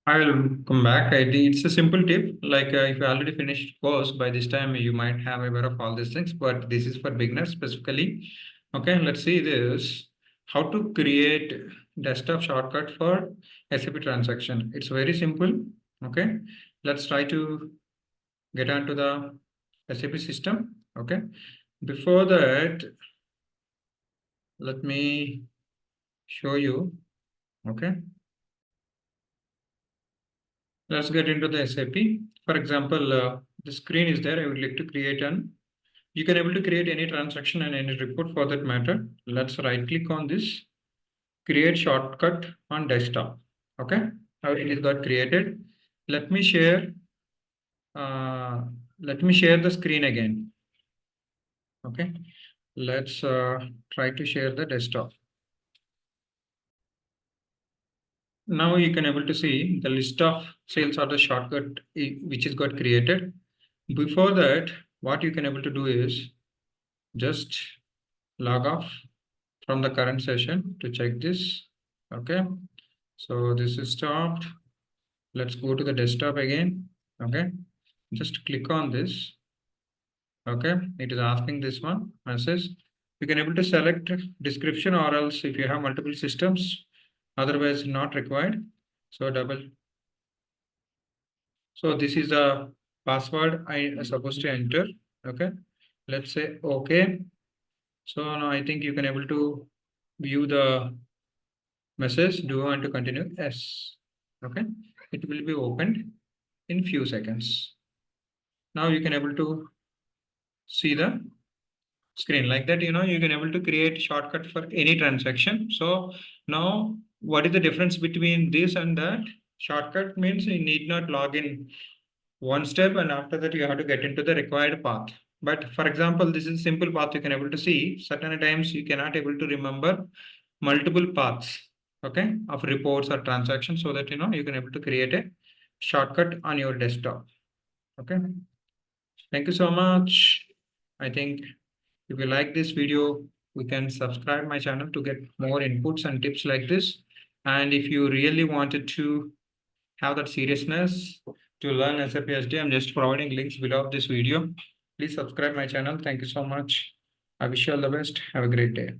I will come back. It's a simple tip. Like if you already finished course, by this time you might have aware of all these things, but this is for beginners specifically. Okay, let's see this. How to create desktop shortcut for SAP transaction. It's very simple. Okay, let's try to get onto the SAP system. Okay, before that, let me show you. Okay, let's get into the SAP. For example, the screen is there. I would like to create an. You can able to create any transaction and any report for that matter. Let's right click on this, create shortcut on desktop. Okay, now it is got created. Let me share. Uh, let me share the screen again. Okay, let's try to share the desktop. Now you can able to see the list of sales order shortcut which is got created. Before that, what you can able to do is just log off from the current session to check this. Okay, so this is stopped. Let's go to the desktop again. Okay, just click on this. Okay, it is asking this one message. You can able to select description, or else if you have multiple systems, otherwise not required. So so this is the password I am supposed to enter. Okay, let's say okay. So now I think you can able to view the message. Do you want to continue? Yes. Okay, it will be opened in few seconds. Now you can able to see the screen like that. You can able to create shortcut for any transaction. So now what is the difference between this and that? Shortcut means you need not log in one step, and after that you have to get into the required path. But for example, this is a simple path. You can able to see certain times you cannot able to remember multiple paths, okay, of reports or transactions, so that you can able to create a shortcut on your desktop. Okay, thank you so much. I think if you like this video, you can subscribe my channel to get more inputs and tips like this. And if you really wanted to have that seriousness to learn SAP SD, I'm just providing links below this video. Please subscribe my channel. Thank you so much. I wish you all the best. Have a great day.